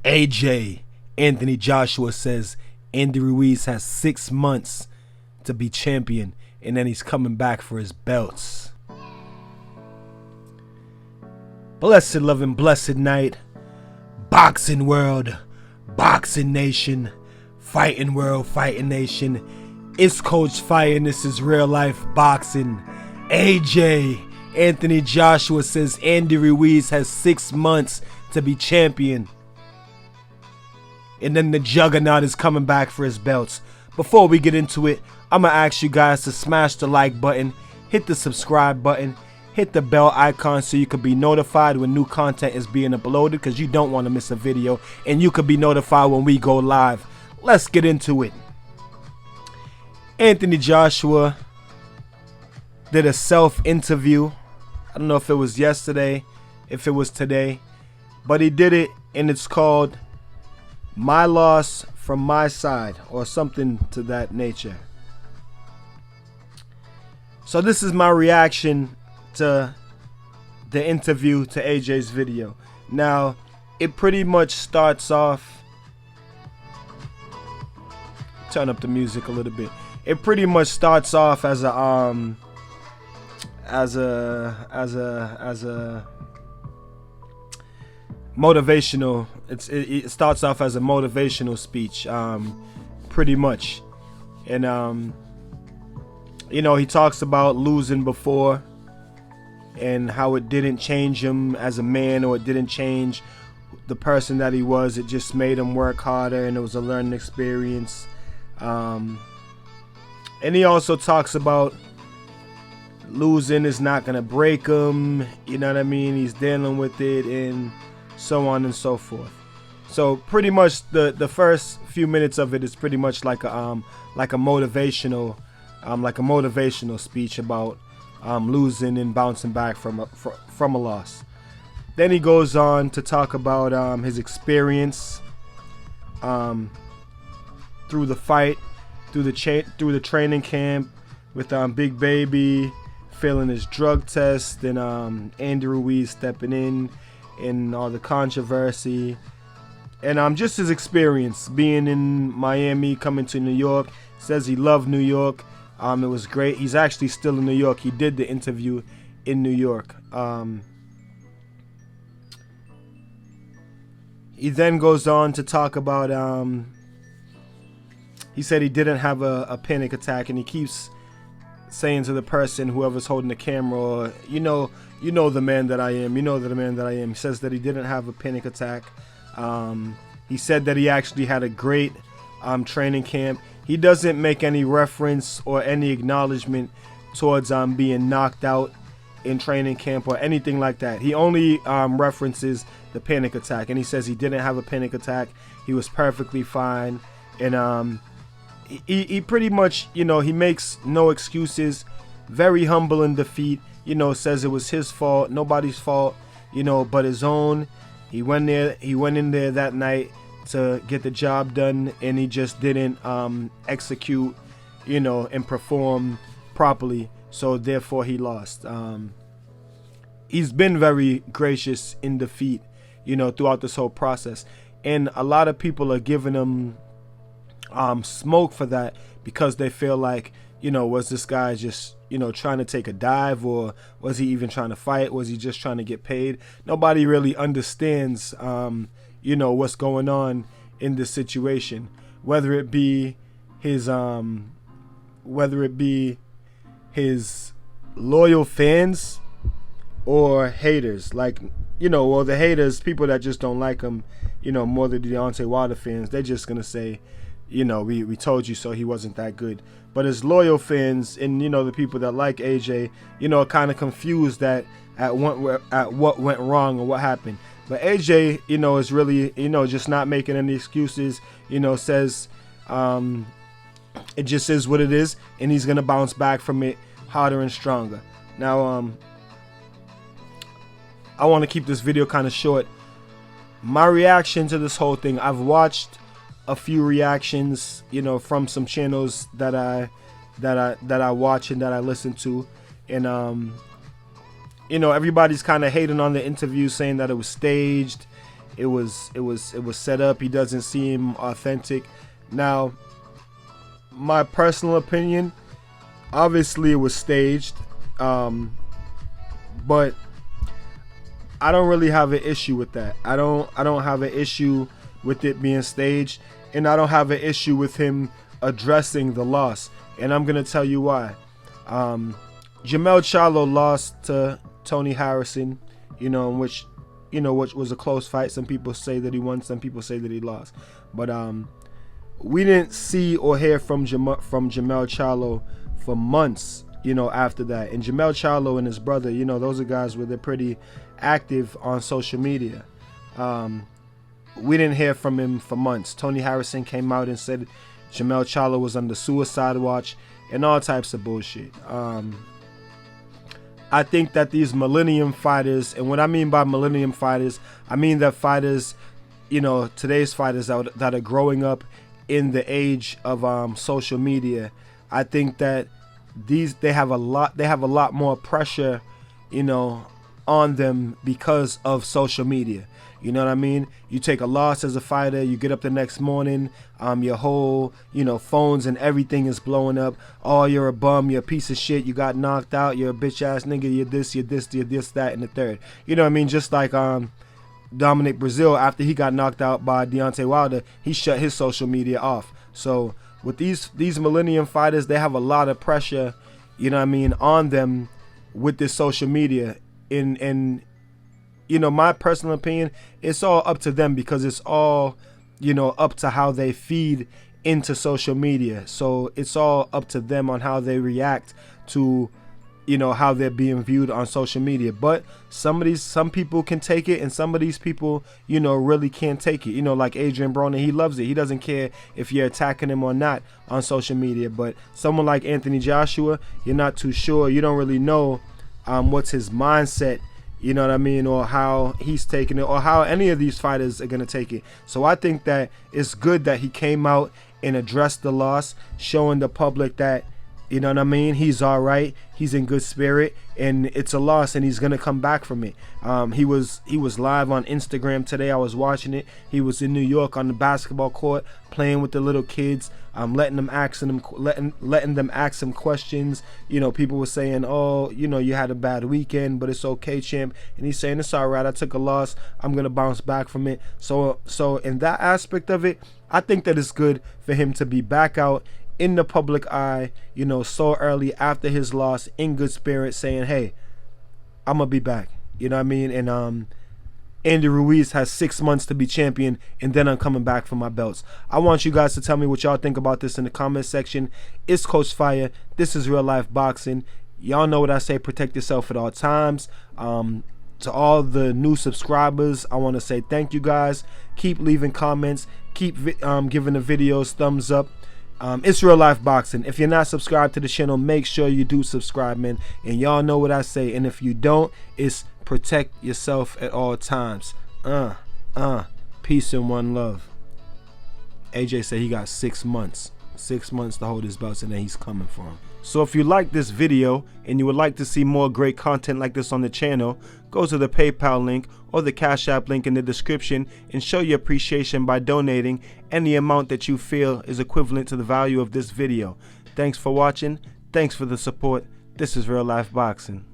AJ, Anthony Joshua says Andy Ruiz has 6 months to be champion, and then he's coming back for his belts. Blessed love and blessed night. Boxing world, boxing nation, fighting world, fighting nation. It's Coach Fire and this is real life boxing. AJ, Anthony Joshua says Andy Ruiz has 6 months to be champion. And then the Juggernaut is coming back for his belts. Before we get into it, I'm going to ask you guys to smash the like button, hit the subscribe button, hit the bell icon so you can be notified when new content is being uploaded, because you don't want to miss a video, and you can be notified when we go live. Let's get into it. Anthony Joshua did a self-interview. I don't know if it was yesterday, if it was today, but he did it, and it's called My Loss from My Side, or something to that nature. So this is my reaction to the interview, to AJ's video. Now, it pretty much starts off, turn up the music a little bit. It pretty much starts off as a motivational. It starts off as a motivational speech, pretty much. And you know, he talks about losing before and how it didn't change him as a man, or it didn't change the person that he was. It just made him work harder, and it was a learning experience. And he also talks about losing is not gonna break him, you know what I mean? He's dealing with it, and so on and so forth. So pretty much the first few minutes of it is pretty much like a motivational speech about losing and bouncing back from a loss. Then he goes on to talk about his experience through the fight, through the training camp with Big Baby failing his drug test, and Andy Ruiz stepping in, and all the controversy, and just his experience being in Miami, coming to New York. Says he loved New York. It was great. He's actually still in New York. He did the interview in New York. He then goes on to talk about, he said he didn't have a panic attack, and he keeps saying to the person, whoever's holding the camera, or, you know the man that I am, he says that he didn't have a panic attack. He said that he actually had a great training camp. He doesn't make any reference or any acknowledgement towards being knocked out in training camp or anything like that. He only references the panic attack, and he says he didn't have a panic attack. He was perfectly fine, and he pretty much, he makes no excuses. Very humble in defeat. Says it was his fault, nobody's fault, but his own. He went in there that night to get the job done, and he just didn't execute, and perform properly, so therefore he lost. He's been very gracious in defeat, throughout this whole process, and a lot of people are giving him smoke for that, because they feel like, was this guy just trying to take a dive, or was he even trying to fight? Was he just trying to get paid? Nobody really understands what's going on in this situation, whether it be his loyal fans or haters, like, or the haters, people that just don't like him, more than the Deontay Wilder fans. They're just gonna say, we told you so, he wasn't that good. But his loyal fans and, the people that like AJ, are kind of confused at what went wrong or what happened. But AJ, is really, just not making any excuses, says it just is what it is, and he's going to bounce back from it harder and stronger. Now, I want to keep this video kind of short. My reaction to this whole thing, I've watched a few reactions, from some channels that I watch and that I listen to, and everybody's kind of hating on the interview, saying that it was staged, it was set up. He doesn't seem authentic. Now, my personal opinion, obviously it was staged, but I don't really have an issue with that. I don't have an issue with it being staged, and I don't have an issue with him addressing the loss. And I'm gonna tell you why. Jermell Charlo lost to Tony Harrison, which was a close fight. Some people say that he won, some people say that he lost. But we didn't see or hear from Jermell Charlo for months, after that. And Jermell Charlo and his brother, those are guys where they're pretty active on social media. We didn't hear from him for months. Tony Harrison came out and said Jermell Charlo was under suicide watch and all types of bullshit. I think that these millennium fighters, and what I mean by millennium fighters, I mean that fighters, today's fighters that are growing up in the age of social media, I think that they have a lot more pressure, on them because of social media. You know what I mean? You take a loss as a fighter, you get up the next morning, your whole, phones and everything is blowing up. Oh, you're a bum, you're a piece of shit, you got knocked out, you're a bitch ass nigga, you're this, that, and the third. You know what I mean? Just like Dominic Brazil, after he got knocked out by Deontay Wilder, he shut his social media off. So with these millennium fighters, they have a lot of pressure, on them with this social media. And my personal opinion, it's all up to them, because it's all, up to how they feed into social media. So it's all up to them on how they react to, how they're being viewed on social media. But some people can take it, and some of these people, really can't take it. Like Adrian Broner, he loves it. He doesn't care if you're attacking him or not on social media. But someone like Anthony Joshua, you're not too sure. You don't really know what's his mindset, you know what I mean, or how he's taking it, or how any of these fighters are going to take it. So I think that it's good that he came out and addressed the loss, showing the public that, you know what I mean, he's all right, he's in good spirit, and it's a loss, and he's going to come back from it. He was live on Instagram today. I was watching it. He was in New York on the basketball court playing with the little kids, letting them ask him questions. People were saying, oh, you had a bad weekend, but it's okay, champ. And he's saying, it's all right, I took a loss, I'm going to bounce back from it. So in that aspect of it, I think that it's good for him to be back out in the public eye, so early after his loss, in good spirit, saying, hey, I'm gonna be back. You know what I mean? And Andy Ruiz has 6 months to be champion, and then I'm coming back for my belts. I want you guys to tell me what y'all think about this in the comment section. It's Coach Fire. This is Real Life Boxing. Y'all know what I say, protect yourself at all times. To all the new subscribers, I want to say thank you guys. Keep leaving comments. Keep giving the videos thumbs up. It's Real Life Boxing. If you're not subscribed to the channel, make sure you do subscribe, man. And y'all know what I say. And if you don't, it's protect yourself at all times. Peace and one love. AJ said he got 6 months. 6 months to hold his belts, and then he's coming for him. So if you like this video and you would like to see more great content like this on the channel, go to the PayPal link or the Cash App link in the description and show your appreciation by donating any amount that you feel is equivalent to the value of this video. Thanks for watching. Thanks for the support. This is Real Life Boxing.